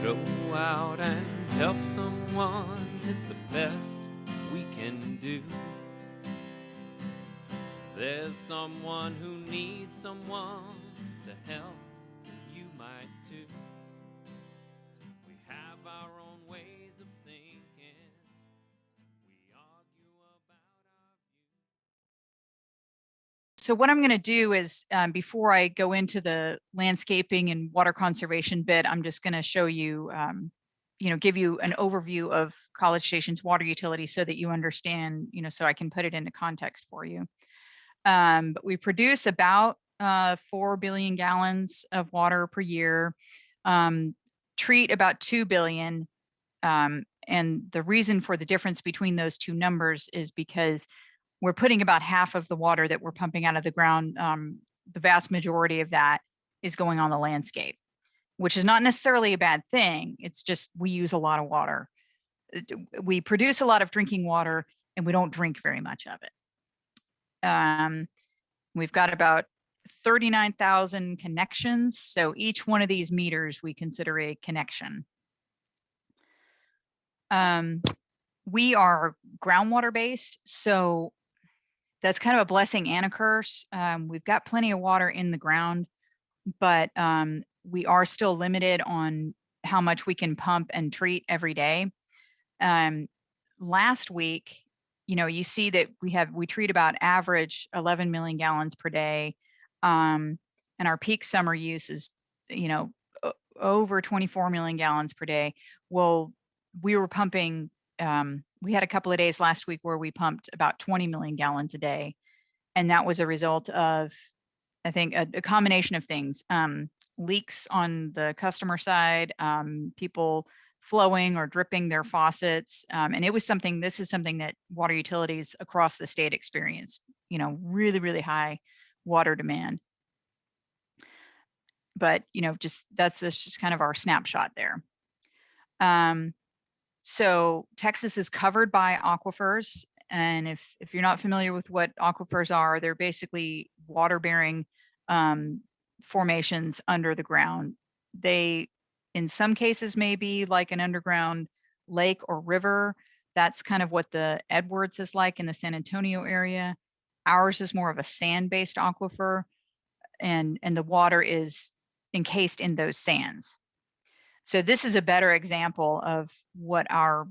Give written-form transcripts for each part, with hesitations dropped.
Go out and help someone is the best we can do. There's someone who needs someone to help, you might too. We have our own ways of thinking. We argue about our views. So what I'm going to do is, before I go into the landscaping and water conservation bit, I'm just going to show you, give you an overview of College Station's water utility so that you understand, so I can put it into context for you. But we produce about 4 billion gallons of water per year, treat about 2 billion. And the reason for the difference between those two numbers is because we're putting about half of the water that we're pumping out of the ground. The vast majority of that is going on the landscape, which is not necessarily a bad thing. It's just we use a lot of water. We produce a lot of drinking water and we don't drink very much of it. We've got about 39,000 connections. So each one of these meters we consider a connection. We are groundwater based, so that's kind of a blessing and a curse. We've got plenty of water in the ground, but we are still limited on how much we can pump and treat every day. Last week, you see that we treat about average 11 million gallons per day. And our peak summer use is, over 24 million gallons per day. Well, we were pumping, we had a couple of days last week where we pumped about 20 million gallons a day. And that was a result of, I think, a combination of things. Leaks on the customer side, people flowing or dripping their faucets. And this is something that water utilities across the state experience, really, really high water demand. But, that's just kind of our snapshot there. So Texas is covered by aquifers. And if you're not familiar with what aquifers are, they're basically water-bearing formations under the ground. They, in some cases, may be like an underground lake or river. That's kind of what the Edwards is like in the San Antonio area. Ours is more of a sand-based aquifer, and the water is encased in those sands. So this is a better example of what how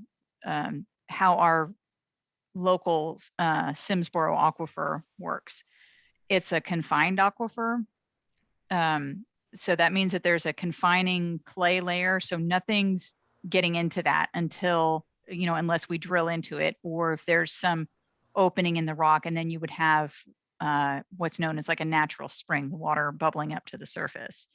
our local Simsboro aquifer works. It's a confined aquifer. So that means that there's a confining clay layer. So nothing's getting into that until, unless we drill into it, or if there's some opening in the rock, and then you would have what's known as like a natural spring, the water bubbling up to the surface.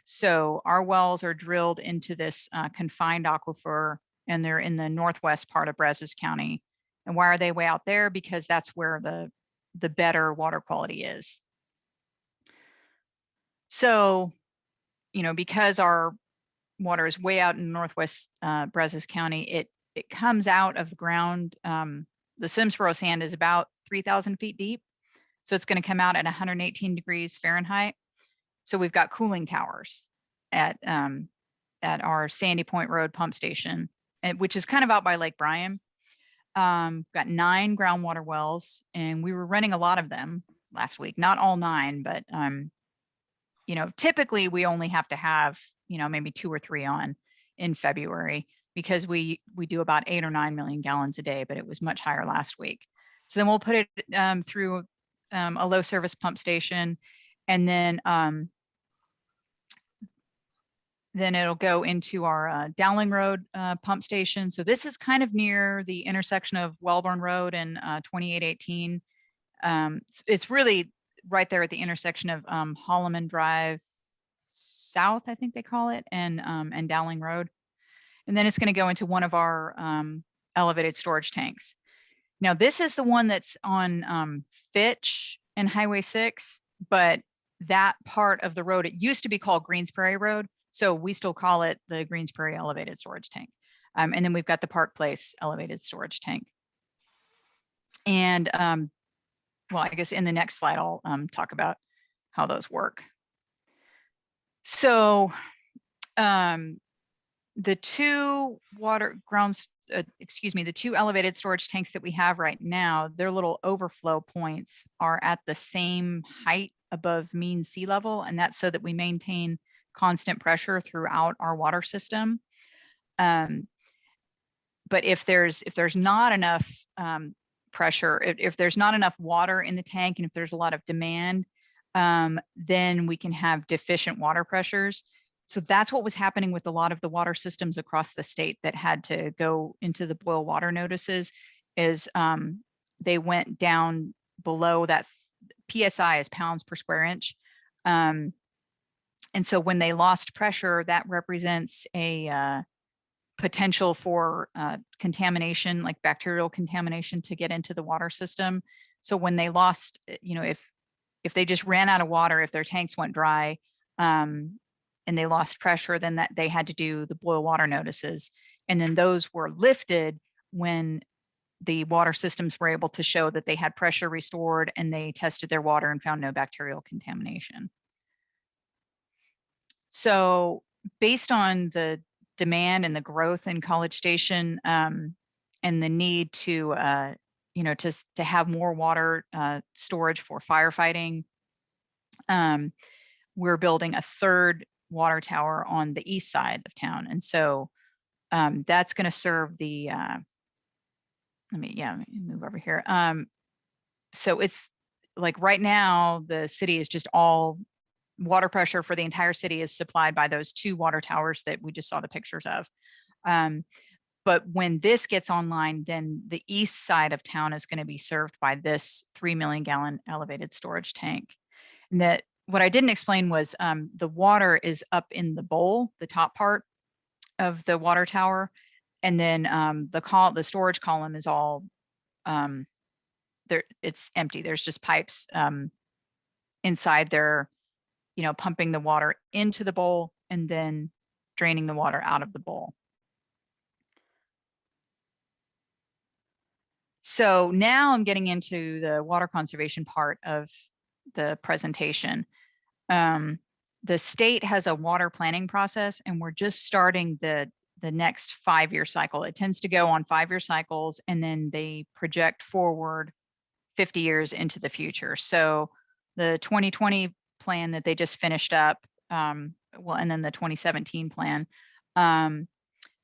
So our wells are drilled into this confined aquifer, and they're in the northwest part of Brazos County. And why are they way out there? Because that's where the better water quality is. So, because our water is way out in northwest Brazos County, it comes out of the ground. The Simsboro sand is about 3,000 feet deep. So it's going to come out at 118 degrees Fahrenheit. So we've got cooling towers at our Sandy Point Road pump station, which is kind of out by Lake Bryan. We've got 9 groundwater wells, and we were running a lot of them last week. Not all 9, but typically we only have to have maybe 2 or 3 on in February, because we do about 8 or 9 million gallons a day, but it was much higher last week. So then we'll put it through a low service pump station, and then it'll go into our Dowling Road pump station. So this is kind of near the intersection of Wellborn Road and 2818. It's really right there at the intersection of Holloman Drive South, I think they call it, and Dowling Road. And then it's going to go into one of our elevated storage tanks. Now, this is the one that's on Fitch and Highway 6, but that part of the road, it used to be called Greens Prairie Road. So we still call it the Greens Prairie Elevated Storage Tank. And then we've got the Park Place Elevated Storage Tank. And well, I guess in the next slide, I'll talk about how those work. So the two the two elevated storage tanks that we have right now, their little overflow points are at the same height above mean sea level. And that's so that we maintain constant pressure throughout our water system. But if there's not enough pressure, if there's not enough water in the tank, and if there's a lot of demand, then we can have deficient water pressures. So that's what was happening with a lot of the water systems across the state that had to go into the boil water notices, is they went down below that. PSI is pounds per square inch. And so when they lost pressure, that represents a potential for contamination, like bacterial contamination, to get into the water system. So when they lost, if they just ran out of water, if their tanks went dry, and they lost pressure, then that they had to do the boil water notices. And then those were lifted when the water systems were able to show that they had pressure restored, and they tested their water and found no bacterial contamination. So based on the demand and the growth in College Station, and the need to have more water storage for firefighting, we're building a third water tower on the east side of town. And so that's going to serve the let me move over here. So it's like right now the city is just all water pressure for the entire city is supplied by those two water towers that we just saw the pictures of. But when this gets online, then the east side of town is going to be served by this 3 million gallon elevated storage tank. And that what I didn't explain was the water is up in the bowl, the top part of the water tower. And then the storage column is all there. It's empty. There's just pipes inside there, pumping the water into the bowl and then draining the water out of the bowl. So now I'm getting into the water conservation part of the presentation. The state has a water planning process, and we're just starting the next 5-year cycle. It tends to go on 5-year cycles, and then they project forward 50 years into the future. So the 2020 plan that they just finished up, and then the 2017 plan,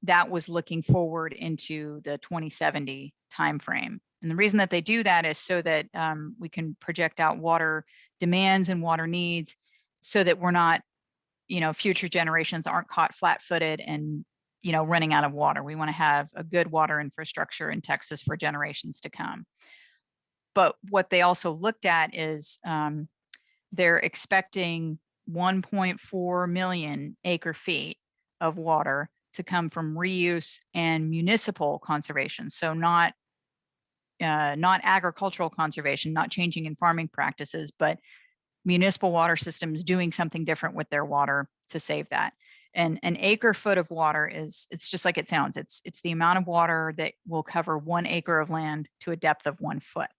that was looking forward into the 2070 timeframe. And the reason that they do that is so that we can project out water demands and water needs, so that we're not, future generations aren't caught flat-footed and, running out of water. We want to have a good water infrastructure in Texas for generations to come. But what they also looked at is they're expecting 1.4 million acre feet of water to come from reuse and municipal conservation. So not agricultural conservation, not changing in farming practices, but municipal water systems doing something different with their water to save that. And an acre foot of water it's just like it sounds. It's the amount of water that will cover 1 acre of land to a depth of 1 foot.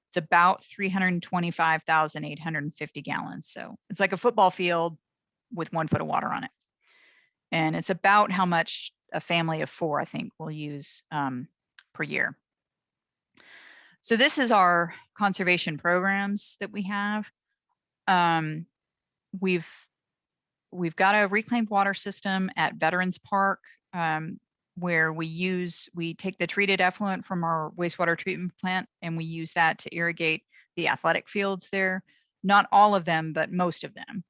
It's about 325,850 gallons. So it's like a football field with 1 foot of water on it. And it's about how much a family of 4, I think, will use per year. So this is our conservation programs that we have. We've got a reclaimed water system at Veterans Park, where we take the treated effluent from our wastewater treatment plant, and we use that to irrigate the athletic fields there. Not all of them, but most of them.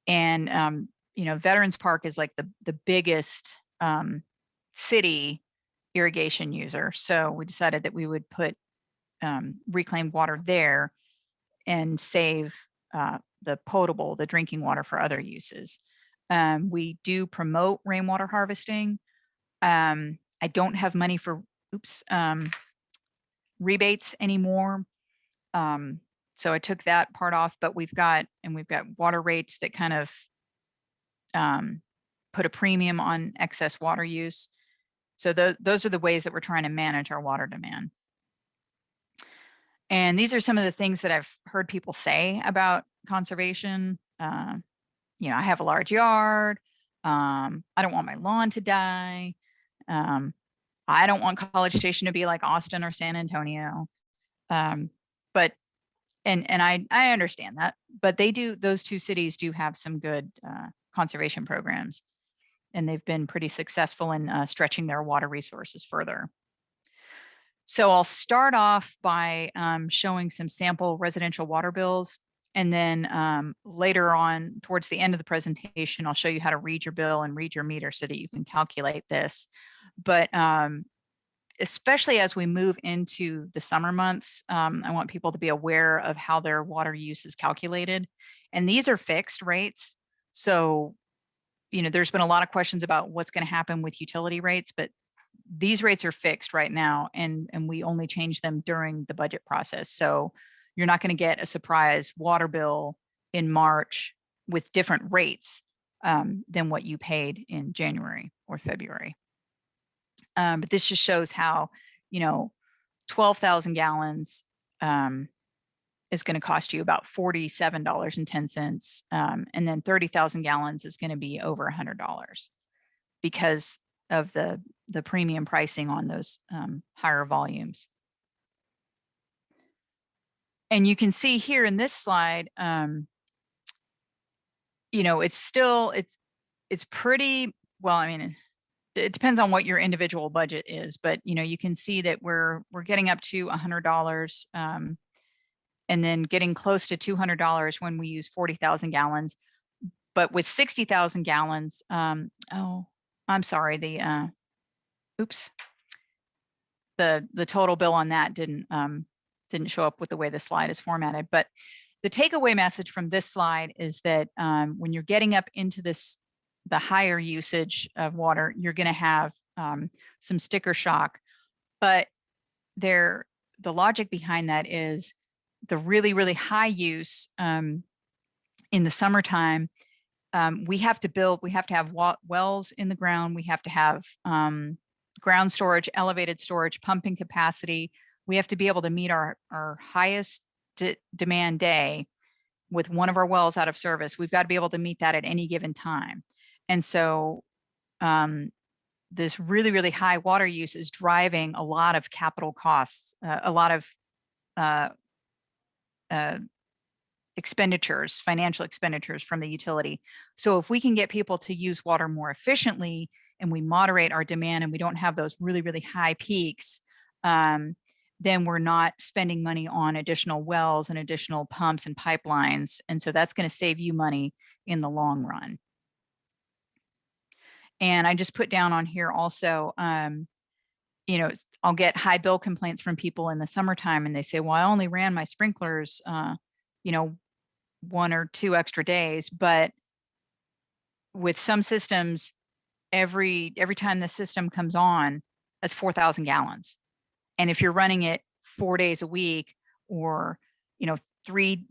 And Veterans Park is like the biggest city irrigation user. So we decided that we would put reclaimed water there and save the drinking water for other uses. We do promote rainwater harvesting. I don't have money for rebates anymore. So I took that part off, but we've got water rates that kind of put a premium on excess water use. So those are the ways that we're trying to manage our water demand. And these are some of the things that I've heard people say about conservation. I have a large yard. I don't want my lawn to die. I don't want College Station to be like Austin or San Antonio. But and I understand that, but those two cities do have some good conservation programs, and they've been pretty successful in stretching their water resources further. So I'll start off by showing some sample residential water bills. And then later on, towards the end of the presentation, I'll show you how to read your bill and read your meter so that you can calculate this. But especially as we move into the summer months, I want people to be aware of how their water use is calculated. And these are fixed rates. So, there's been a lot of questions about what's going to happen with utility rates, but these rates are fixed right now, and we only change them during the budget process. So you're not going to get a surprise water bill in March with different rates than what you paid in January or February. But this just shows how, 12,000 gallons is going to cost you about $47.10. And then 30,000 gallons is going to be over $100 because of the premium pricing on those higher volumes. And you can see here in this slide, it's pretty, well, I mean, it depends on what your individual budget is, but you can see that we're getting up to $100 and then getting close to $200 when we use 40,000 gallons. But with 60,000 gallons, oh, I'm sorry, the total bill on that didn't show up with the way the slide is formatted. But the takeaway message from this slide is that when you're getting up into the higher usage of water, you're going to have some sticker shock. But the logic behind that is the really, really high use in the summertime. We have to have wells in the ground. We have to have ground storage, elevated storage, pumping capacity. We have to be able to meet our highest demand day with one of our wells out of service. We've got to be able to meet that at any given time. And so this really, really high water use is driving a lot of capital costs, a lot of expenditures, financial expenditures from the utility. So if we can get people to use water more efficiently and we moderate our demand and we don't have those really, really high peaks, then we're not spending money on additional wells and additional pumps and pipelines. And so that's going to save you money in the long run. And I just put down on here also, I'll get high bill complaints from people in the summertime and they say, well, I only ran my sprinklers, 1 or 2 extra days, but with some systems, every time the system comes on, that's 4,000 gallons. And if you're running it 4 days a week or, three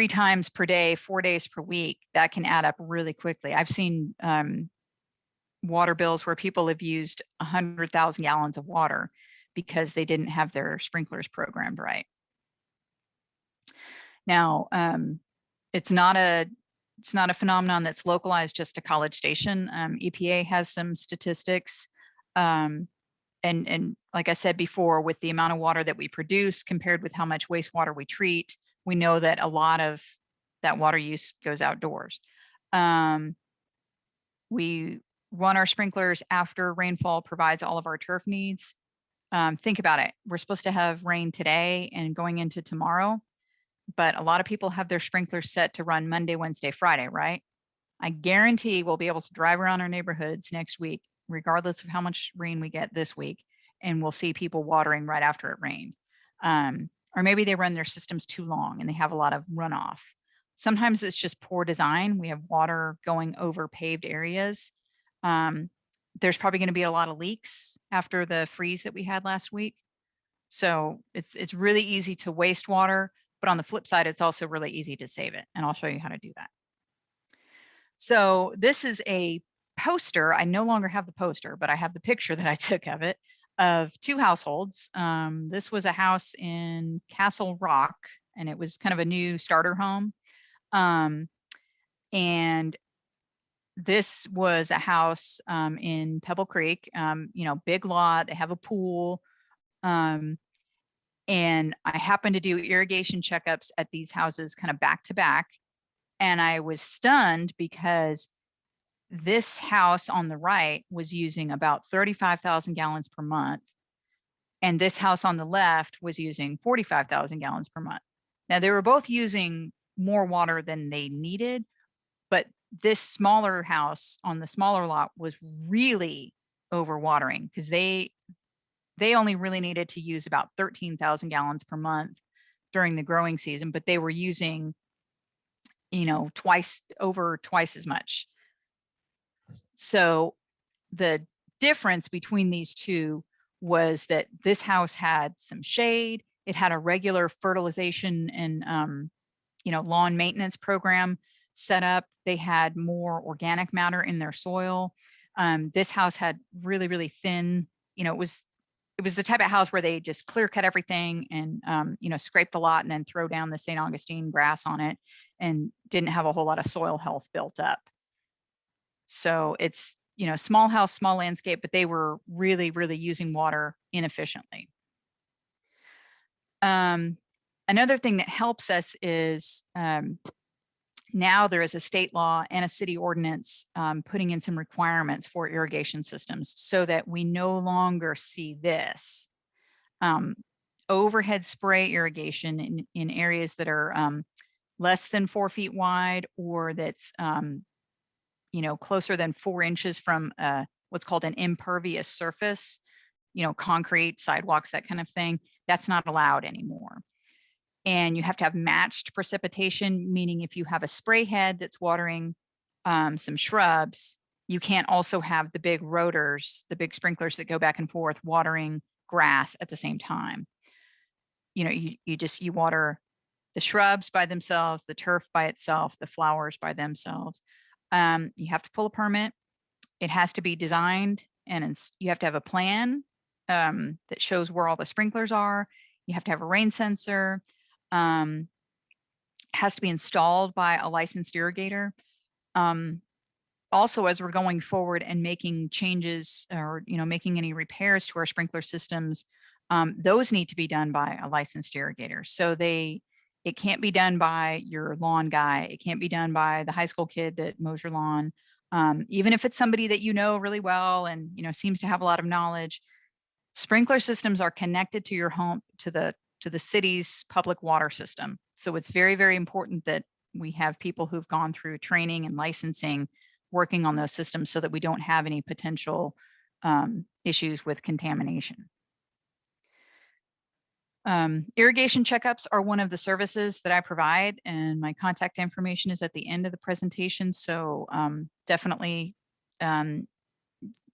times per day, 4 days per week, that can add up really quickly. I've seen water bills where people have used 100,000 gallons of water because they didn't have their sprinklers programmed right. Now, it's not a phenomenon that's localized just to College Station. EPA has some statistics. And like I said before, with the amount of water that we produce compared with how much wastewater we treat, we know that a lot of that water use goes outdoors. We run our sprinklers after rainfall provides all of our turf needs. Think about it. We're supposed to have rain today and going into tomorrow, but a lot of people have their sprinklers set to run Monday, Wednesday, Friday, right? I guarantee we'll be able to drive around our neighborhoods next week, regardless of how much rain we get this week, and we'll see people watering right after it rained. Or maybe they run their systems too long and they have a lot of runoff. Sometimes it's just poor design. We have water going over paved areas. There's probably going to be a lot of leaks after the freeze that we had last week. So it's really easy to waste water, but on the flip side, it's also really easy to save it. And I'll show you how to do that. So this is a poster. I no longer have the poster, but I have the picture that I took of it, of 2 households. This was a house in Castle Rock, and it was kind of a new starter home. And this was a house in Pebble Creek, big lot, they have a pool. And I happened to do irrigation checkups at these houses kind of back to back. And I was stunned because this house on the right was using about 35,000 gallons per month. And this house on the left was using 45,000 gallons per month. Now they were both using more water than they needed, but this smaller house on the smaller lot was really overwatering because they only really needed to use about 13,000 gallons per month during the growing season, but they were using, twice as much. So the difference between these two was that this house had some shade. It had a regular fertilization and, lawn maintenance program set up. They had more organic matter in their soil. This house had really, really thin, it was the type of house where they just clear cut everything and, scrape the lot and then throw down the St. Augustine grass on it and didn't have a whole lot of soil health built up. So it's, small house, small landscape, but they were really, really using water inefficiently. Another thing that helps us is now there is a state law and a city ordinance putting in some requirements for irrigation systems so that we no longer see this overhead spray irrigation in areas that are less than 4 feet wide or that's closer than 4 inches from what's called an impervious surface, concrete, sidewalks, that kind of thing. That's not allowed anymore. And you have to have matched precipitation, meaning if you have a spray head that's watering some shrubs, you can't also have the big rotors, the big sprinklers that go back and forth watering grass at the same time. You water the shrubs by themselves, the turf by itself, the flowers by themselves. You have to pull a permit. It has to be designed and you have to have a plan that shows where all the sprinklers are. You have to have a rain sensor. Has to be installed by a licensed irrigator. Also, as we're going forward and making changes or making any repairs to our sprinkler systems, those need to be done by a licensed irrigator. So it can't be done by your lawn guy. It can't be done by the high school kid that mows your lawn. Even if it's somebody that really well and seems to have a lot of knowledge. Sprinkler systems are connected to your home, to the city's public water system. So it's very, very important that we have people who've gone through training and licensing working on those systems so that we don't have any potential issues with contamination. Irrigation checkups are one of the services that I provide, and my contact information is at the end of the presentation. So definitely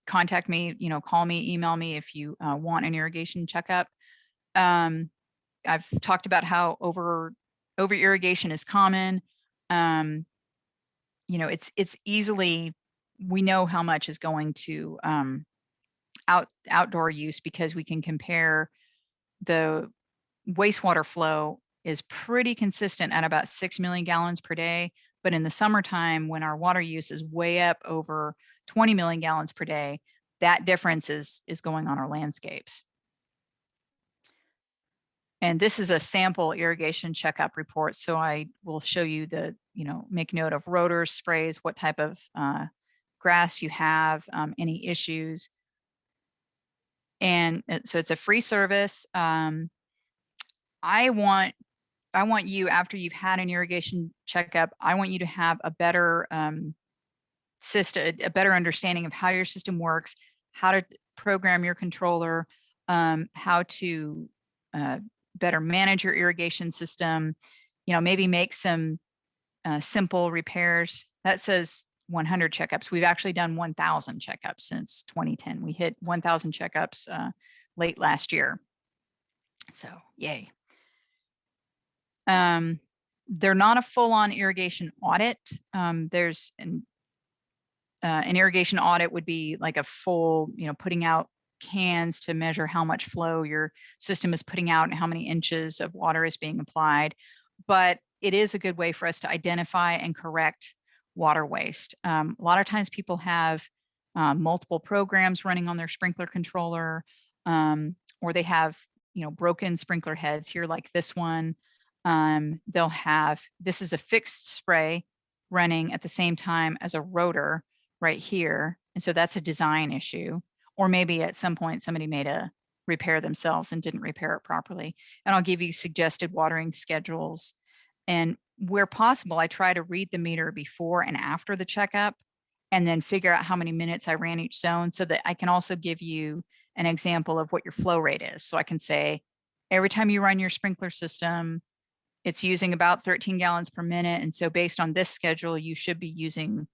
contact me, call me, email me if you want an irrigation checkup. I've talked about how over irrigation is common. It's easily, we know how much is going to outdoor use because we can compare the wastewater flow is pretty consistent at about 6 million gallons per day. But in the summertime, when our water use is way up over 20 million gallons per day, that difference is going on our landscapes. And this is a sample irrigation checkup report. So I will show you make note of rotors, sprays, what type of grass you have, any issues. And so it's a free service. I want you, after you've had an irrigation checkup, I want you to have a better system, a better understanding of how your system works, how to program your controller, how to better manage your irrigation system, maybe make some simple repairs. That says 100 checkups. We've actually done 1,000 checkups since 2010. We hit 1,000 checkups late last year. So yay. They're not a full-on irrigation audit. There's an irrigation audit would be like a full, putting out cans to measure how much flow your system is putting out and how many inches of water is being applied. But it is a good way for us to identify and correct water waste. A lot of times people have multiple programs running on their sprinkler controller, or they have, broken sprinkler heads here like this one. They'll have, this is a fixed spray running at the same time as a rotor right here. And so that's a design issue. Or maybe at some point somebody made a repair themselves and didn't repair it properly. And I'll give you suggested watering schedules. And where possible, I try to read the meter before and after the checkup and then figure out how many minutes I ran each zone so that I can also give you an example of what your flow rate is. So I can say, every time you run your sprinkler system, it's using about 13 gallons per minute. And so based on this schedule, you should be using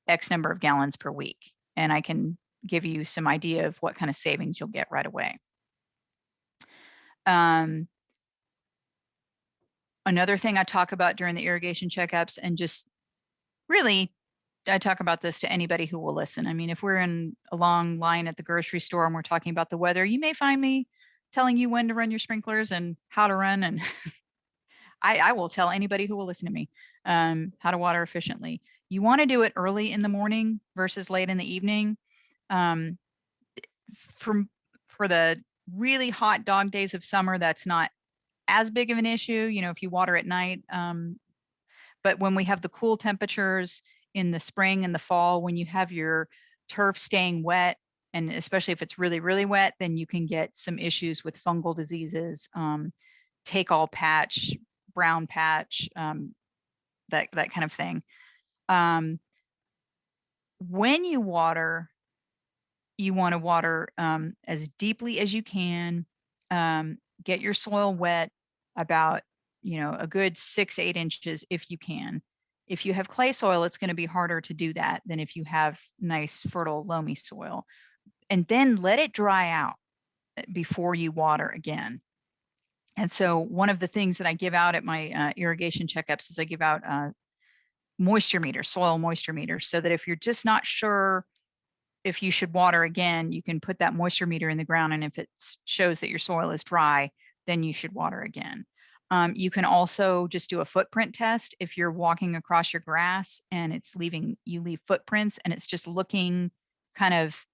X number of gallons per week. And I can give you some idea of what kind of savings you'll get right away. Another thing I talk about during the irrigation checkups, and just really, I talk about this to anybody who will listen. I mean, if we're in a long line at the grocery store and we're talking about the weather, you may find me telling you when to run your sprinklers and how to run. And I will tell anybody who will listen to me how to water efficiently. You want to do it early in the morning versus late in the evening. For the really hot dog days of summer, that's not as big of an issue, if you water at night. But when we have the cool temperatures in the spring and the fall, when you have your turf staying wet, and especially if it's really, really wet, then you can get some issues with fungal diseases, take all patch, brown patch, that kind of thing. When you water, you want to water as deeply as you can. Get your soil wet about, a good 6-8 inches if you can. If you have clay soil, it's going to be harder to do that than if you have nice, fertile, loamy soil. And then let it dry out before you water again. And so one of the things that I give out at my irrigation checkups is I give out moisture meters, soil moisture meters, so that if you're just not sure if you should water again, you can put that moisture meter in the ground. And if it shows that your soil is dry, then you should water again. You can also just do a footprint test. If you're walking across your grass and you leave footprints and it's just looking kind of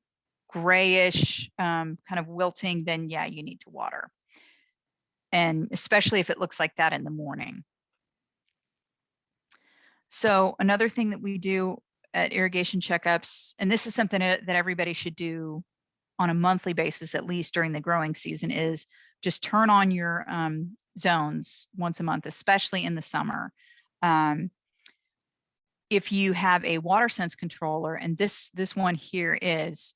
grayish, kind of wilting, then yeah, you need to water. And especially if it looks like that in the morning. So another thing that we do at irrigation checkups, and this is something that everybody should do on a monthly basis, at least during the growing season, is just turn on your zones once a month, especially in the summer. If you have a water sense controller, and this one here is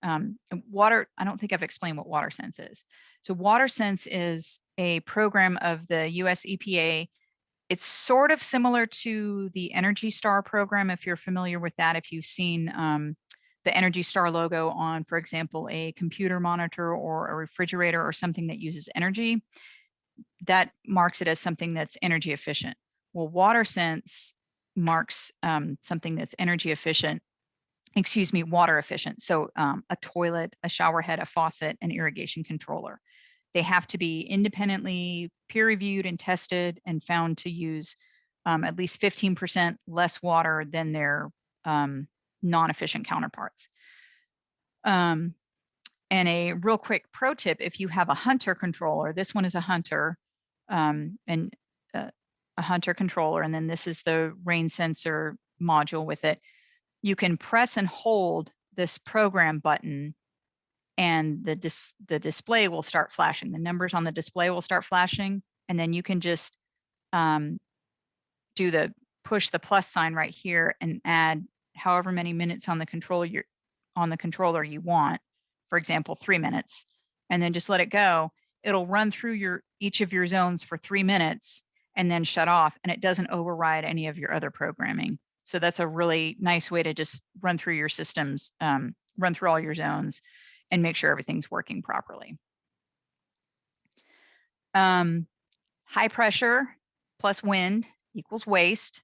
water, I don't think I've explained what water sense is. So water sense is a program of the US EPA. It's sort of similar to the Energy Star program, if you're familiar with that, if you've seen the Energy Star logo on, for example, a computer monitor or a refrigerator or something that uses energy, that marks it as something that's energy efficient. Well, water sense marks something that's energy efficient, water efficient. So a toilet, a shower head, a faucet, an irrigation controller. They have to be independently peer reviewed and tested and found to use at least 15% less water than their non-efficient counterparts. And a real quick pro tip, if you have a Hunter controller, this one is a Hunter, and a Hunter controller, and then this is the rain sensor module with it. You can press and hold this program button and the display will start flashing. The numbers on the display will start flashing, and then you can just push the plus sign right here and add however many minutes on the controller you want. For example, 3 minutes, and then just let it go. It'll run through each of your zones for 3 minutes and then shut off, and it doesn't override any of your other programming. So that's a really nice way to just run through your systems, run through all your zones, and make sure everything's working properly. High pressure plus wind equals waste.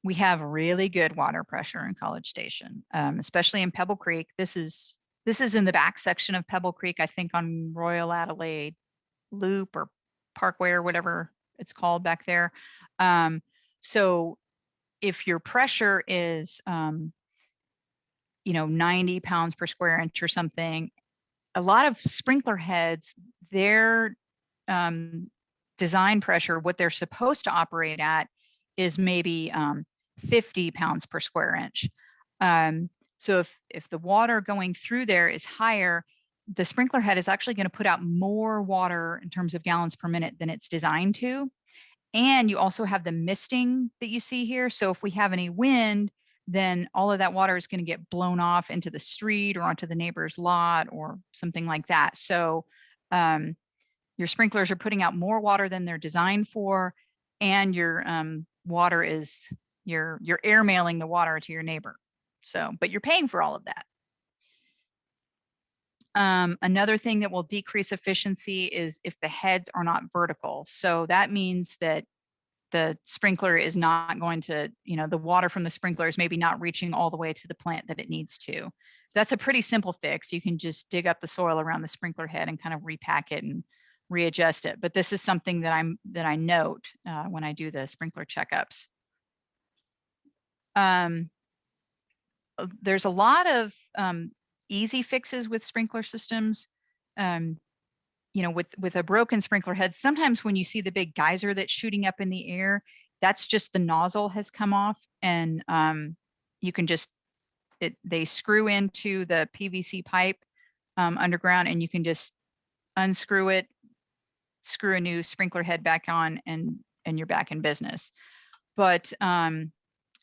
We have really good water pressure in College Station, especially in Pebble Creek. This is in the back section of Pebble Creek, I think on Royal Adelaide Loop or Parkway or whatever it's called back there. So if your pressure is, 90 pounds per square inch or something, a lot of sprinkler heads, their design pressure, what they're supposed to operate at is maybe 50 pounds per square inch. So if the water going through there is higher, the sprinkler head is actually going to put out more water in terms of gallons per minute than it's designed to. And you also have the misting that you see here. So if we have any wind, then all of that water is going to get blown off into the street or onto the neighbor's lot or something like that. So your sprinklers are putting out more water than they're designed for, and your water is you're air mailing the water to your neighbor. So, but you're paying for all of that. Another thing that will decrease efficiency is if the heads are not vertical. So that means that the sprinkler is not going to, the water from the sprinkler is maybe not reaching all the way to the plant that it needs to. That's a pretty simple fix. You can just dig up the soil around the sprinkler head and kind of repack it and readjust it. But this is something that I note when I do the sprinkler checkups. There's a lot of easy fixes with sprinkler systems. With a broken sprinkler head, sometimes when you see the big geyser that's shooting up in the air, that's just the nozzle has come off, and you can just they screw into the PVC pipe underground, and you can just unscrew it, screw a new sprinkler head back on, and you're back in business. But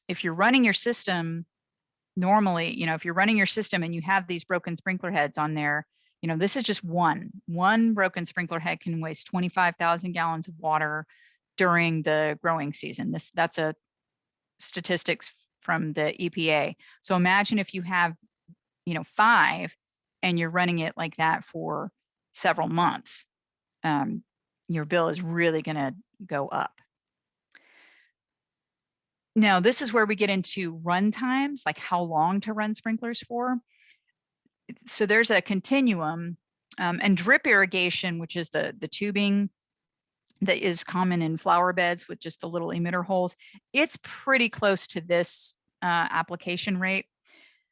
if you're running your system normally, if you're running your system and you have these broken sprinkler heads on there, this is just one broken sprinkler head can waste 25,000 gallons of water during the growing season. That's a statistics from the EPA. So imagine if you have, 5 and you're running it like that for several months, your bill is really going to go up. Now, this is where we get into run times, like how long to run sprinklers for. So there's a continuum, and drip irrigation, which is the tubing that is common in flower beds with just the little emitter holes, it's pretty close to this application rate.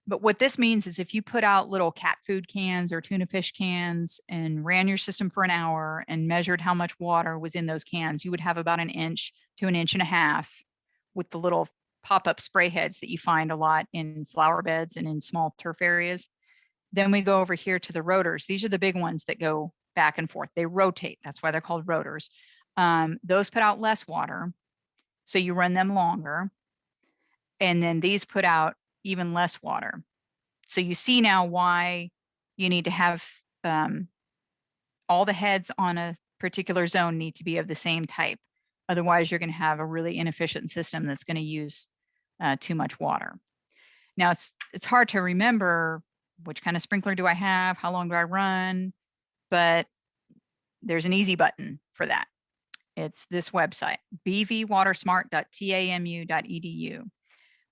But what this means is if you put out little cat food cans or tuna fish cans and ran your system for an hour and measured how much water was in those cans, you would have about 1 inch to 1.5 inches with the little pop-up spray heads that you find a lot in flower beds and in small turf areas. Then we go over here to the rotors. These are the big ones that go back and forth. They rotate. That's why they're called rotors. Those put out less water, so you run them longer. And then these put out even less water. So you see now why you need to have all the heads on a particular zone need to be of the same type. Otherwise, you're going to have a really inefficient system that's going to use too much water. Now, it's hard to remember which kind of sprinkler do I have, how long do I run, but there's an easy button for that. It's this website, bvwatersmart.tamu.edu.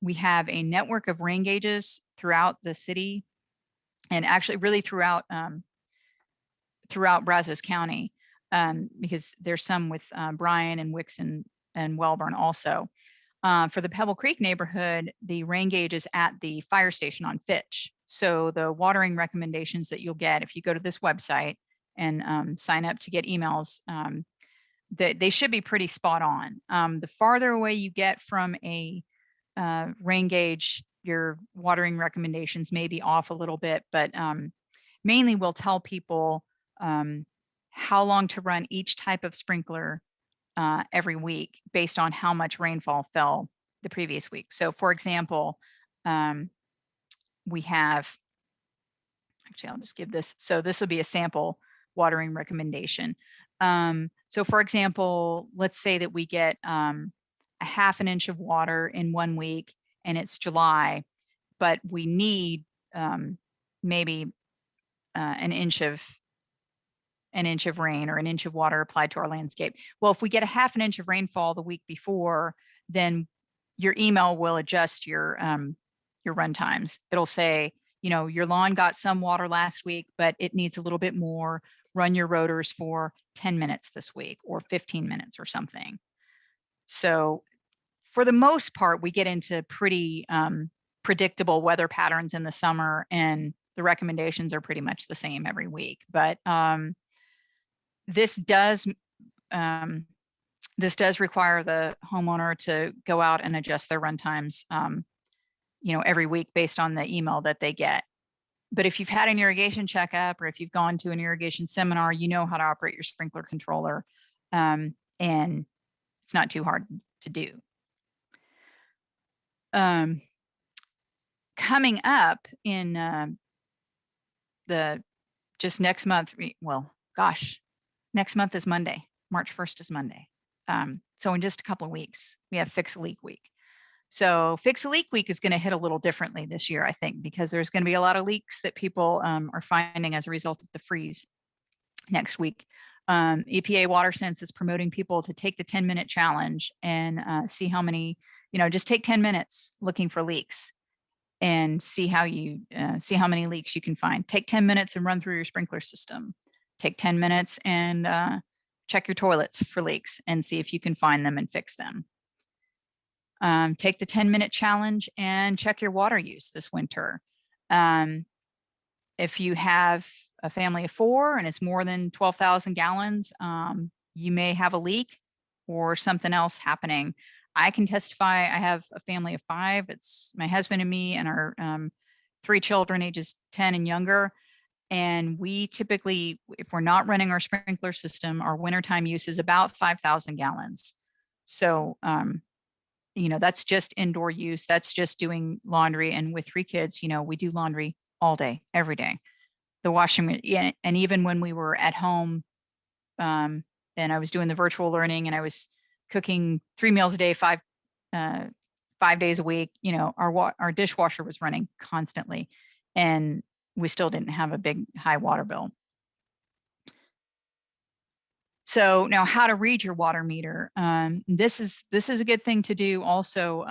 We have a network of rain gauges throughout the city, and actually really throughout Brazos County, because there's some with Bryan and Wicks and Welborn also. For the Pebble Creek neighborhood, the rain gauge is at the fire station on Fitch. So the watering recommendations that you'll get if you go to this website and sign up to get emails, they should be pretty spot on. The farther away you get from a rain gauge, your watering recommendations may be off a little bit, but mainly we'll tell people how long to run each type of sprinkler every week based on how much rainfall fell the previous week. So for example, we have, actually I'll just give this, so this will be a sample watering recommendation. So for example, let's say that we get a 1/2 inch of water in 1 week and it's July, but we need maybe an inch of rain or 1 inch of water applied to our landscape. Well, if we get a 1/2 inch of rainfall the week before, then your email will adjust your run times. It'll say, your lawn got some water last week, but it needs a little bit more. Run your rotors for 10 minutes this week or 15 minutes or something. So for the most part, we get into pretty predictable weather patterns in the summer, and the recommendations are pretty much the same every week. But this does require the homeowner to go out and adjust their run times, every week based on the email that they get. But if you've had an irrigation checkup, or if you've gone to an irrigation seminar, you know how to operate your sprinkler controller, and it's not too hard to do. Coming up in just next month, next month is Monday. March 1st is Monday. So in just a couple of weeks, we have Fix a Leak Week. So Fix a Leak Week is going to hit a little differently this year, I think, because there's going to be a lot of leaks that people are finding as a result of the freeze next week. EPA WaterSense is promoting people to take the 10-minute challenge and see how many, just take 10 minutes looking for leaks and see how many leaks you can find. Take 10 minutes and run through your sprinkler system. Take 10 minutes and check your toilets for leaks and see if you can find them and fix them. Take the 10-minute challenge and check your water use this winter. If you have a family of 4 and it's more than 12,000 gallons, you may have a leak or something else happening. I can testify, I have a family of 5. It's my husband and me and our 3 children ages 10 and younger. And we typically, if we're not running our sprinkler system, our wintertime use is about 5,000 gallons. So, that's just indoor use. That's just doing laundry. And with 3 kids, we do laundry all day, every day. The washing, and even when we were at home, and I was doing the virtual learning and I was cooking 3 meals a day, 5 days a week, our dishwasher was running constantly, and we still didn't have a big high water bill. So now, how to read your water meter. This is a good thing to do also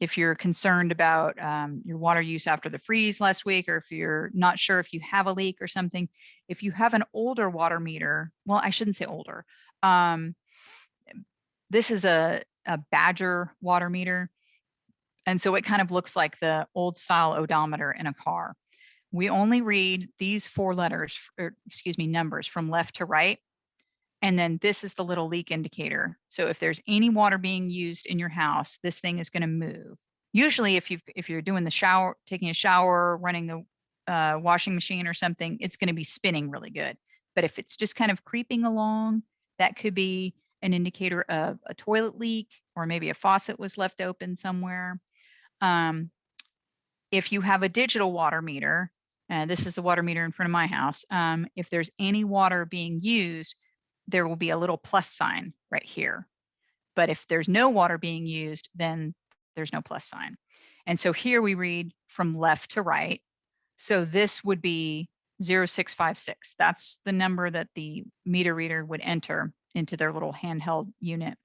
if you're concerned about your water use after the freeze last week, or if you're not sure if you have a leak or something. If you have an older water meter, well, I shouldn't say older. This is a Badger water meter. And so it kind of looks like the old style odometer in a car. We only read these 4 numbers from left to right. And then this is the little leak indicator. So if there's any water being used in your house, this thing is going to move. Usually if you're doing the shower, taking a shower, running the washing machine or something, it's going to be spinning really good. But if it's just kind of creeping along, that could be an indicator of a toilet leak, or maybe a faucet was left open somewhere. If you have a digital water meter, this is the water meter in front of my house. If there's any water being used, there will be a little plus sign right here. But if there's no water being used, then there's no plus sign. And so here we read from left to right. So this would be 0656. That's the number that the meter reader would enter into their little handheld unit.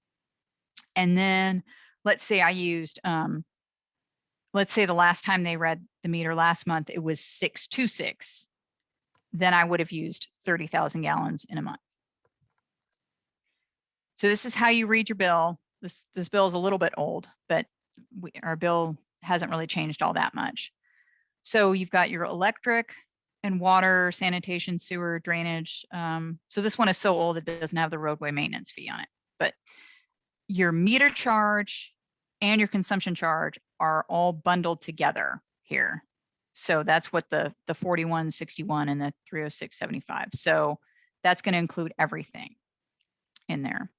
And then let's say I used, let's say the last time they read the meter last month, it was 626. Then I would have used 30,000 gallons in a month. So this is how you read your bill. This bill is a little bit old, but our bill hasn't really changed all that much. So you've got your electric and water, sanitation, sewer, drainage. So this one is so old, it doesn't have the roadway maintenance fee on it. But your meter charge and your consumption charge are all bundled together here. So that's what the 4161 and the 30675. So that's going to include everything in there.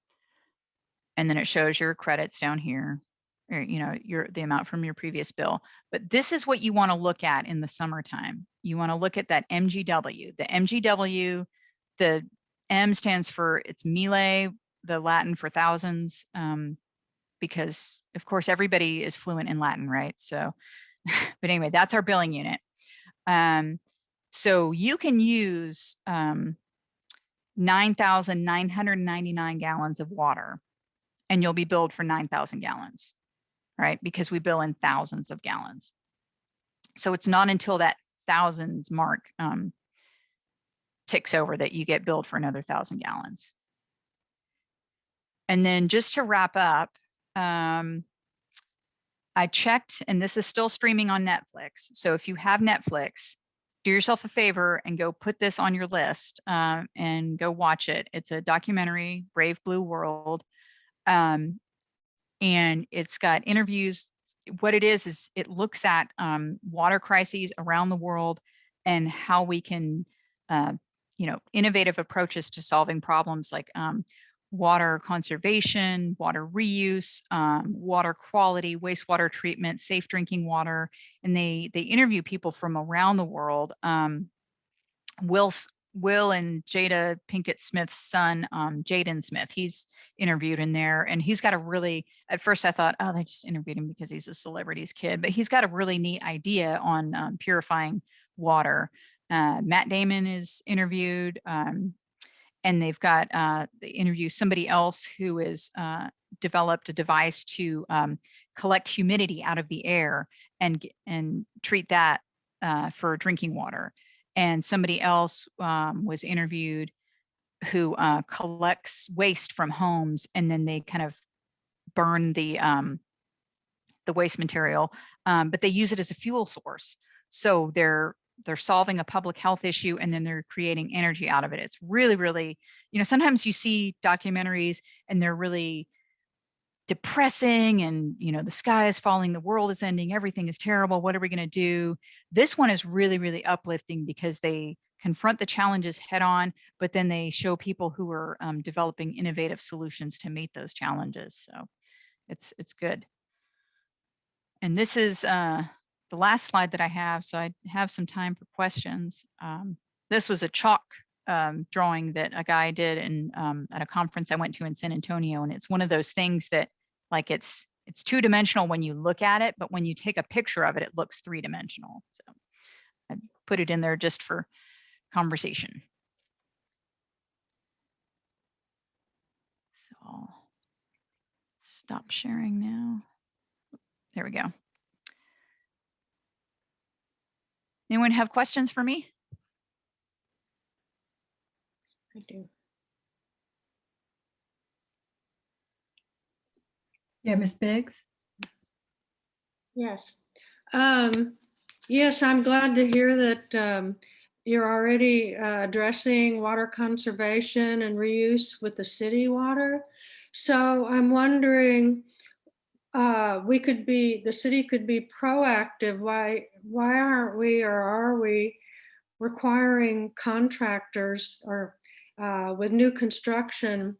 And then it shows your credits down here, or the amount from your previous bill. But this is what you want to look at in the summertime. You want to look at that MGW. The MGW, the M stands for it's mille, the Latin for thousands, because of course everybody is fluent in Latin, right? So, but anyway, that's our billing unit. So you can use 9,999 gallons of water, and you'll be billed for 9,000 gallons, right? Because we bill in thousands of gallons. So it's not until that thousands mark ticks over that you get billed for another 1,000 gallons. And then just to wrap up, I checked, and this is still streaming on Netflix. So if you have Netflix, do yourself a favor and go put this on your list, and go watch it. It's a documentary, Brave Blue World. Um, and it's got interviews. What it is it looks at water crises around the world and how we can, uh, innovative approaches to solving problems like water conservation, water reuse, water quality, wastewater treatment, safe drinking water. And they interview people from around the world. Will Will and Jada Pinkett Smith's son, Jaden Smith, he's interviewed in there, and he's got a really, at first I thought, oh, they just interviewed him because he's a celebrity's kid, but he's got a really neat idea on purifying water. Matt Damon is interviewed, and they've got, they interview somebody else who has developed a device to collect humidity out of the air and treat that for drinking water. And somebody else was interviewed who collects waste from homes, and then they kind of burn the waste material, but they use it as a fuel source. So they're solving a public health issue, and then they're creating energy out of it. It's really, really, sometimes you see documentaries and they're really depressing, and the sky is falling, the world is ending, everything is terrible, what are we going to do? This one is really, really uplifting because they confront the challenges head on, but then they show people who are developing innovative solutions to meet those challenges. So it's good. And this is the last slide that I have, so I have some time for questions. This was a chalk drawing that a guy did at a conference I went to in San Antonio. And it's one of those things that, like, it's two-dimensional when you look at it, but when you take a picture of it, it looks three-dimensional. So I put it in there just for conversation. So I'll stop sharing now. There we go. Anyone have questions for me? I do. Yeah, Ms. Biggs? Yes. Yes, I'm glad to hear that you're already addressing water conservation and reuse with the city water. So I'm wondering, the city could be proactive. Why aren't we, or are we requiring contractors or with new construction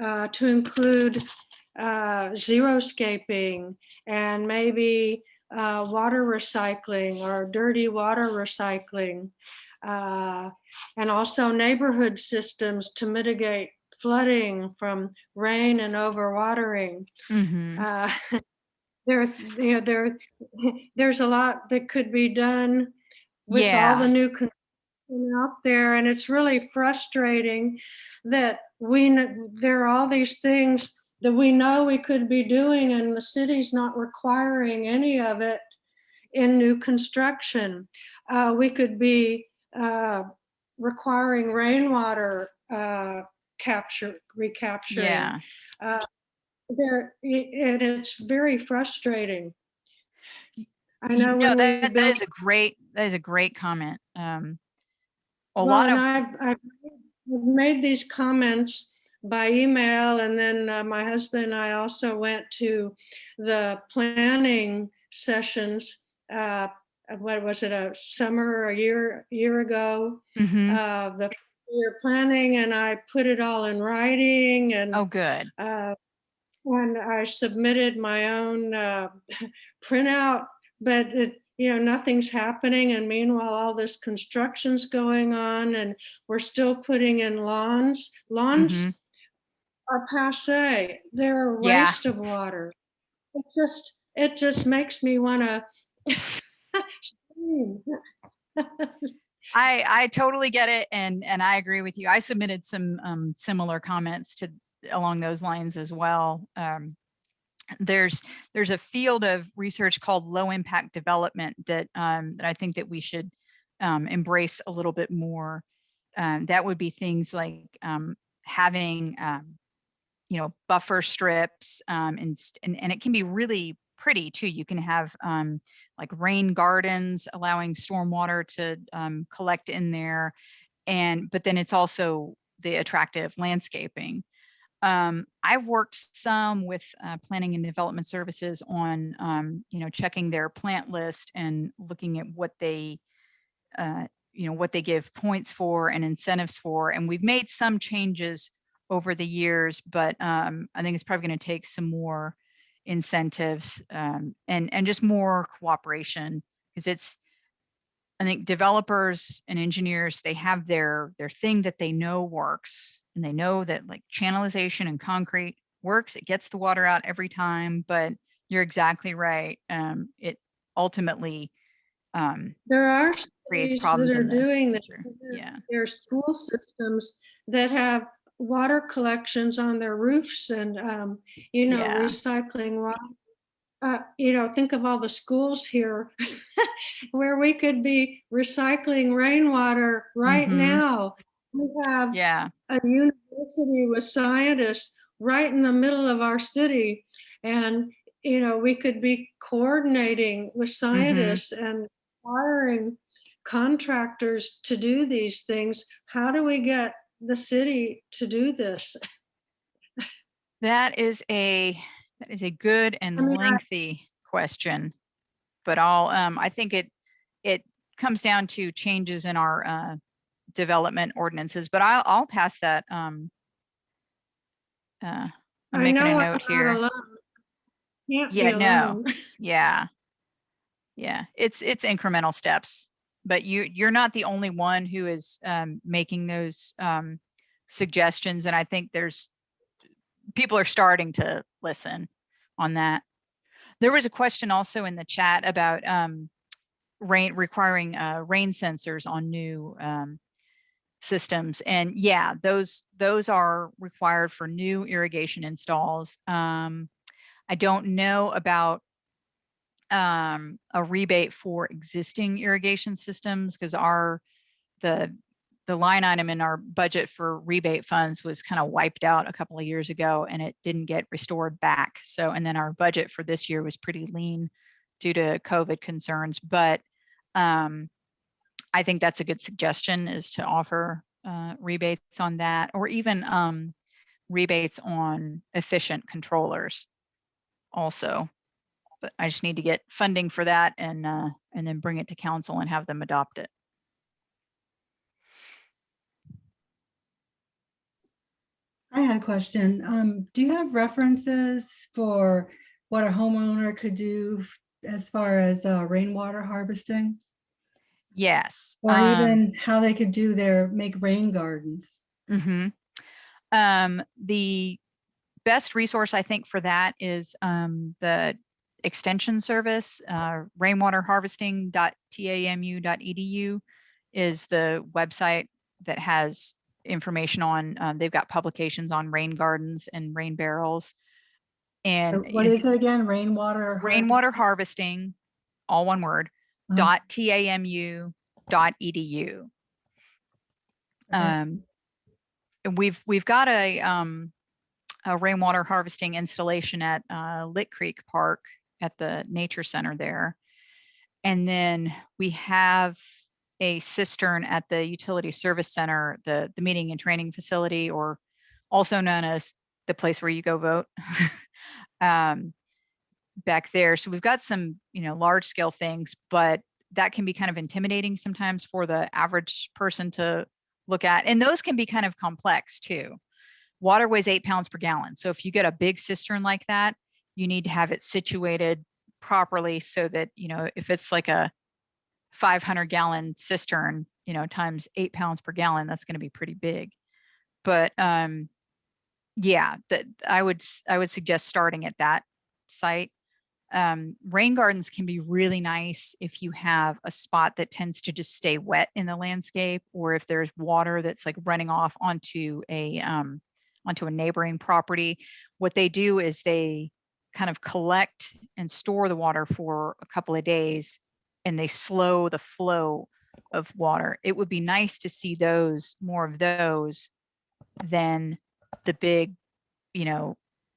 to include xeriscaping and maybe water recycling or dirty water recycling, and also neighborhood systems to mitigate flooding from rain and overwatering. Mm-hmm. There's a lot that could be done with all the new construction out there, and it's really frustrating that there are all these things that we know we could be doing, and the city's not requiring any of it in new construction. We could be requiring rainwater recapturing. Yeah. And it's very frustrating. I know that is a great comment. I've made these comments by email, and then my husband and I also went to the planning sessions. What was it, a summer, a year ago? Mm-hmm. The year planning, and I put it all in writing, and oh, good. And I submitted my own printout, but nothing's happening. And meanwhile, all this construction's going on, and we're still putting in lawns. Lawns Mm-hmm. are passé. They're a waste of water. It just makes me want to scream. I totally get it, and I agree with you. I submitted some similar comments along those lines as well. There's a field of research called low impact development that I think that we should embrace a little bit more. That would be things like having buffer strips, and it can be really pretty too. You can have like rain gardens allowing stormwater to collect in there. But then it's also the attractive landscaping. I've worked some with planning and development services on, checking their plant list and looking at what they, what they give points for and incentives for. And we've made some changes over the years, but I think it's probably going to take some more incentives and just more cooperation, because I think developers and engineers, they have their thing that they know works, and they know that like channelization and concrete works. It gets the water out every time, but you're exactly right. It ultimately there are creates cities problems that are in the doing that. future. Yeah. There are school systems that have water collections on their roofs and, Yeah. recycling water. Think of all the schools here where we could be recycling rainwater right now. We have a university with scientists right in the middle of our city. And, we could be coordinating with scientists and hiring contractors to do these things. How do we get the city to do this? That is a good and lengthy question, but I think it comes down to changes in our development ordinances, but I'll pass that. I'm making a note here. No. Yeah. It's incremental steps, but you're not the only one who is making those suggestions. And I think people are starting to listen on that. There was a question also in the chat about requiring rain sensors on new systems. And yeah, those are required for new irrigation installs. I don't know about a rebate for existing irrigation systems, because the line item in our budget for rebate funds was kind of wiped out a couple of years ago, and it didn't get restored back. So, and then our budget for this year was pretty lean due to COVID concerns. But I think that's a good suggestion, is to offer rebates on that, or even rebates on efficient controllers also. But I just need to get funding for that and then bring it to council and have them adopt it. I had a question. Do you have references for what a homeowner could do as far as rainwater harvesting? Yes. Or even how they could make rain gardens? The best resource, I think, for that is the extension service. Rainwaterharvesting.tamu.edu is the website that has information on, they've got publications on rain gardens and rain barrels. And what is it again? Rainwater harvesting, all one word, .tamu.edu. And we've got a rainwater harvesting installation at Lit Creek Park at the nature center there. And then we have a cistern at the utility service center, the meeting and training facility, or also known as the place where you go vote, back there. So we've got some, large scale things, but that can be kind of intimidating sometimes for the average person to look at. And those can be kind of complex too. Water weighs 8 pounds per gallon. So if you get a big cistern like that, you need to have it situated properly so that, if it's like a 500-gallon cistern, times 8 pounds per gallon, that's going to be pretty big. But yeah, I would suggest starting at that site. Rain gardens can be really nice if you have a spot that tends to just stay wet in the landscape, or if there's water that's like running off onto a neighboring property. What they do is they kind of collect and store the water for a couple of days, and they slow the flow of water. It would be nice to see more of those than the big,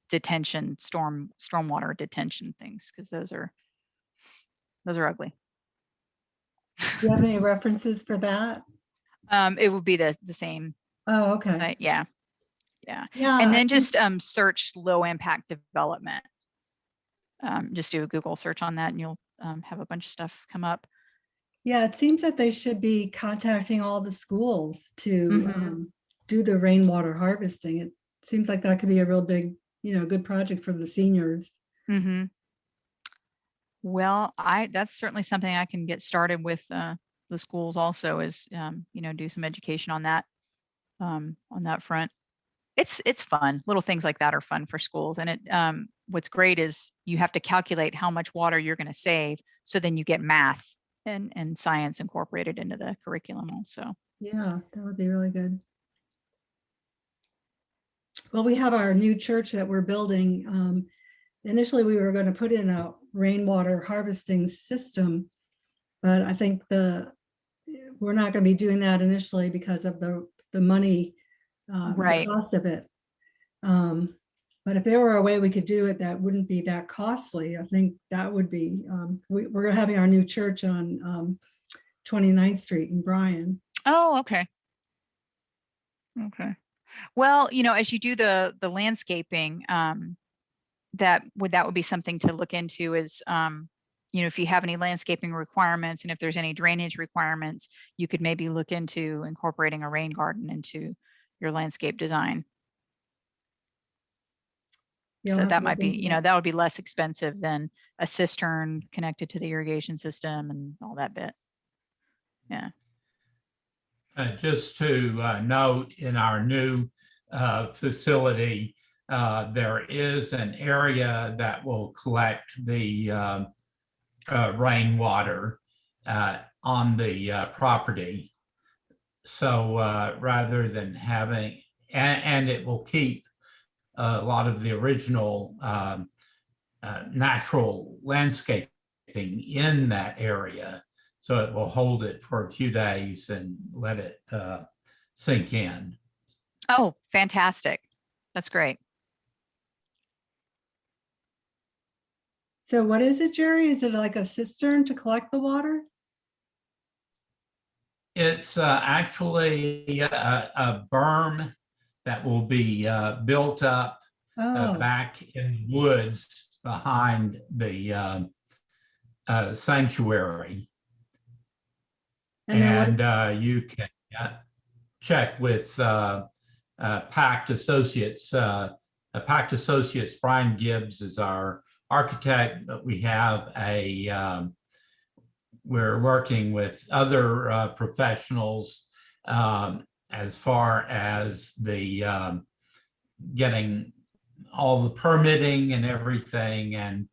detention, stormwater detention things, because those are ugly. Do you have any references for that? It would be the same Oh, okay. site. Yeah. Yeah. And then just search low impact development. Just do a Google search on that and you'll have a bunch of stuff come up. Yeah, it seems that they should be contacting all the schools to Mhm. do the rainwater harvesting. It seems like that could be a real big, good project for the seniors. Mm-hmm. Well, that's certainly something I can get started with the schools also, is do some education on that front. It's fun. Little things like that are fun for schools. And it what's great is you have to calculate how much water you're going to save. So then you get math and science incorporated into the curriculum also. Yeah, that would be really good. Well, we have our new church that we're building. Initially, we were going to put in a rainwater harvesting system, but I think we're not going to be doing that initially because of the money, Right. the cost of it. But if there were a way we could do it that wouldn't be that costly, I think that would be. We're having our new church on 29th Street in Bryan. Oh, okay. Okay. Well, as you do the landscaping, that would be something to look into, is if you have any landscaping requirements and if there's any drainage requirements, you could maybe look into incorporating a rain garden into your landscape design. So that might be, that would be less expensive than a cistern connected to the irrigation system and all that bit. Yeah. Just to note, in our new facility, there is an area that will collect the rainwater on the property. So rather than having, and it will keep a lot of the original natural landscaping in that area. So it will hold it for a few days and let it sink in. Oh, fantastic. That's great. So what is it, Jerry? Is it like a cistern to collect the water? It's actually a berm that will be built up back in the woods behind the sanctuary. And you can check with Pact Associates. Pact Associates, Brian Gibbs is our architect, but we have we're working with other professionals as far as the getting all the permitting and everything. And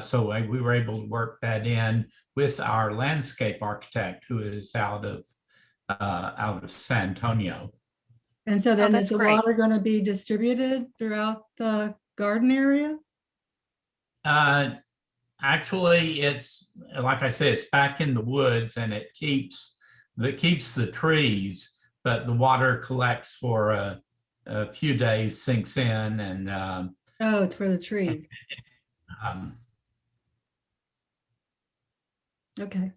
so we were able to work that in with our landscape architect, who is out of San Antonio. And so then is the water going to be distributed throughout the garden area? Actually, it's, like I say, it's back in the woods, and it keeps the trees, but the water collects for a few days, sinks in, and oh, it's for the trees. Okay.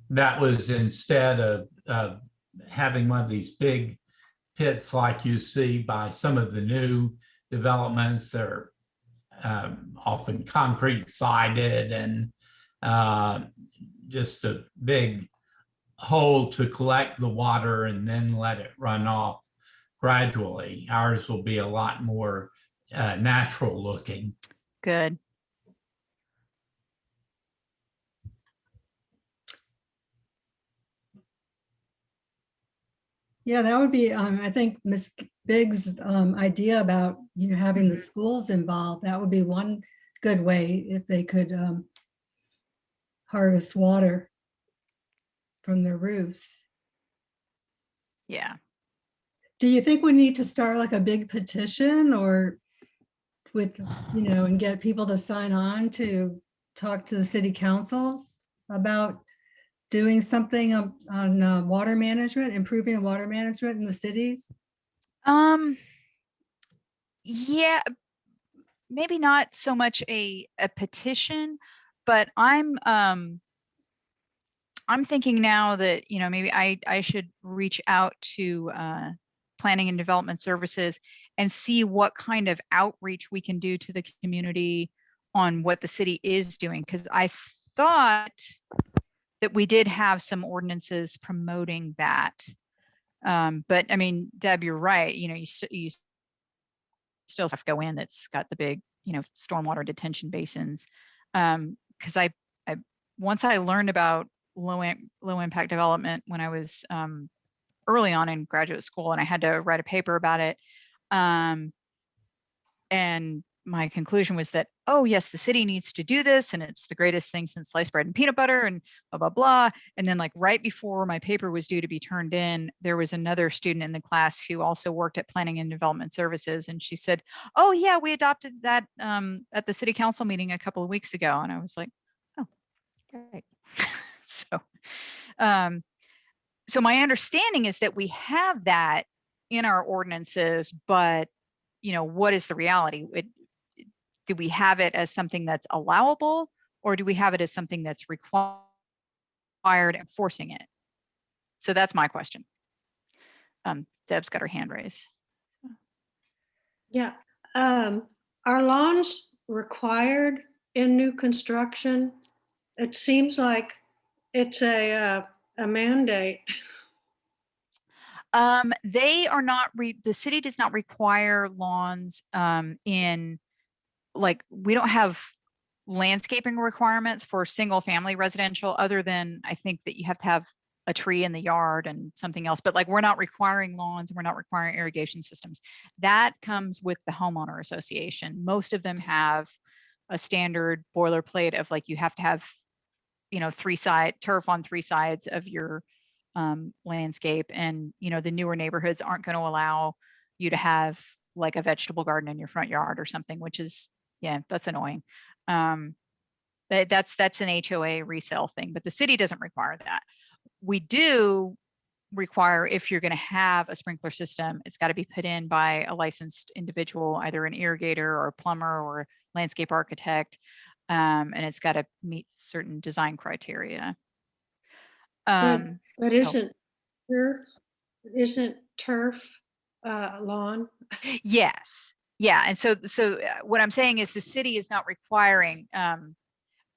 That was instead of having one of these big pits like you see by some of the new developments. They're often concrete sided and just a big hole to collect the water and then let it run off gradually. Ours will be a lot more natural looking. Good. Yeah, that would be, I think Ms. Biggs' idea about, having the schools involved, that would be one good way if they could harvest water from their roofs. Yeah. Do you think we need to start like a big petition or with, and get people to sign on to talk to the city councils about doing something on water management, improving the water management in the cities? Yeah, maybe not so much a petition, but I'm thinking now that, maybe I should reach out to Planning and Development Services and see what kind of outreach we can do to the community on what the city is doing. Because I thought that we did have some ordinances promoting that. But I mean, Deb, you're right. You still have to go in that's got the big, stormwater detention basins. Because once I learned about low impact development when I was early on in graduate school, and I had to write a paper about it. And my conclusion was that, oh yes, the city needs to do this, and it's the greatest thing since sliced bread and peanut butter, and blah, blah, blah. And then like right before my paper was due to be turned in, there was another student in the class who also worked at Planning and Development Services. And she said, oh yeah, we adopted that at the city council meeting a couple of weeks ago. And I was like, oh, great. So my understanding is that we have that in our ordinances, but what is the reality? Do we have it as something that's allowable, or do we have it as something that's required and forcing it? So that's my question. Deb's got her hand raised. Yeah. Are lawns required in new construction? It seems like it's a mandate. They are not, the city does not require lawns in, like, we don't have landscaping requirements for single family residential, other than I think that you have to have a tree in the yard and something else, but like, we're not requiring lawns, we're not requiring irrigation systems. That comes with the homeowner association. Most of them have a standard boilerplate of like, you have to have, turf on 3 sides of your landscape. And, the newer neighborhoods aren't going to allow you to have like a vegetable garden in your front yard or something, which is, yeah, that's annoying. That's an HOA resale thing, but the city doesn't require that. We do require, if you're going to have a sprinkler system, it's got to be put in by a licensed individual, either an irrigator or a plumber or landscape architect. And it's got to meet certain design criteria. But isn't turf lawn? Yes. Yeah. And so what I'm saying is the city is not requiring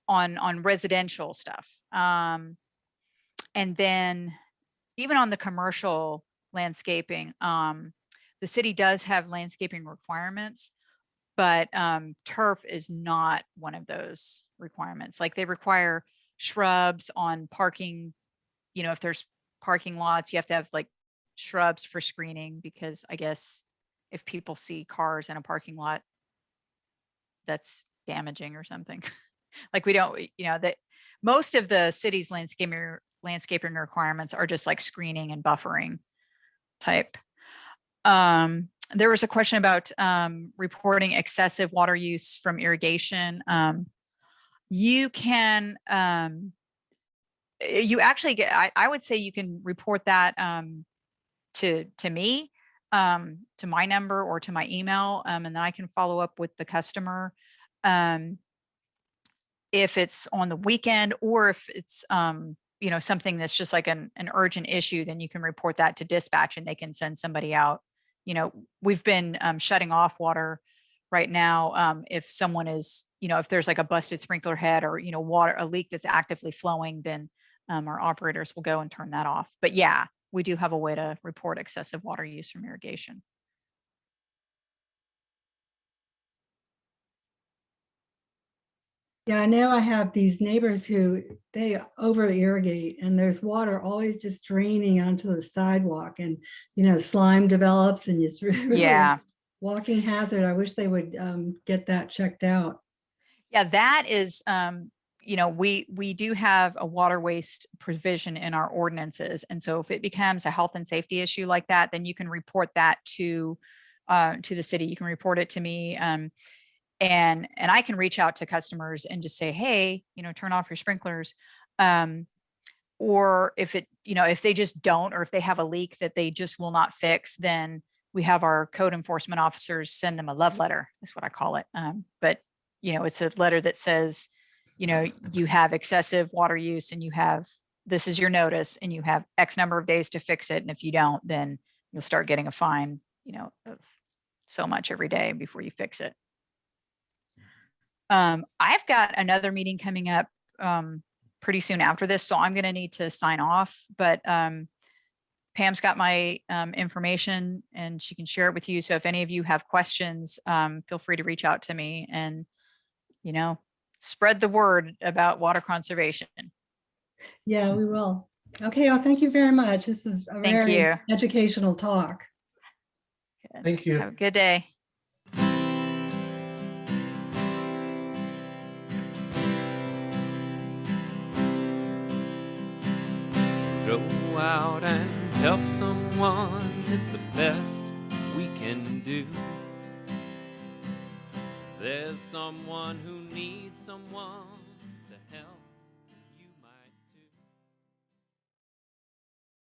on residential stuff. And then even on the commercial landscaping, the city does have landscaping requirements, but turf is not one of those requirements. Like, they require shrubs on parking. If there's parking lots, you have to have like shrubs for screening, because I guess if people see cars in a parking lot, that's damaging or something. Like, we don't, that most of the city's landscaping requirements are just like screening and buffering type. There was a question about reporting excessive water use from irrigation. You can, you actually get, I would say you can report that to me, to my number or to my email, and then I can follow up with the customer. If it's on the weekend, or if it's something that's just like an urgent issue, then you can report that to dispatch and they can send somebody out. We've been shutting off water right now. If someone is, if there's like a busted sprinkler head or, a leak that's actively flowing, then our operators will go and turn that off. But yeah, we do have a way to report excessive water use from irrigation. Yeah, I know I have these neighbors who they over irrigate, and there's water always just draining onto the sidewalk, and slime develops, and it's really Yeah, walking hazard. I wish they would get that checked out. yeah, that is we do have a water waste provision in our ordinances, and so if it becomes a health and safety issue like that, then you can report that to the city. You can report it to me. And I can reach out to customers and just say, hey, turn off your sprinklers. Or if if they just don't, or if they have a leak that they just will not fix, then we have our code enforcement officers send them a love letter, is what I call it. But, it's a letter that says, you have excessive water use and this is your notice and you have X number of days to fix it. And if you don't, then you'll start getting a fine, of so much every day before you fix it. I've got another meeting coming up pretty soon after this, so I'm going to need to sign off, but Pam's got my information and she can share it with you. So if any of you have questions, feel free to reach out to me and, spread the word about water conservation. Yeah, we will. Okay, well, thank you very much. This is a very educational talk. Good. Thank you. Have a good day. Go out and help someone is the best we can do. There's someone who needs someone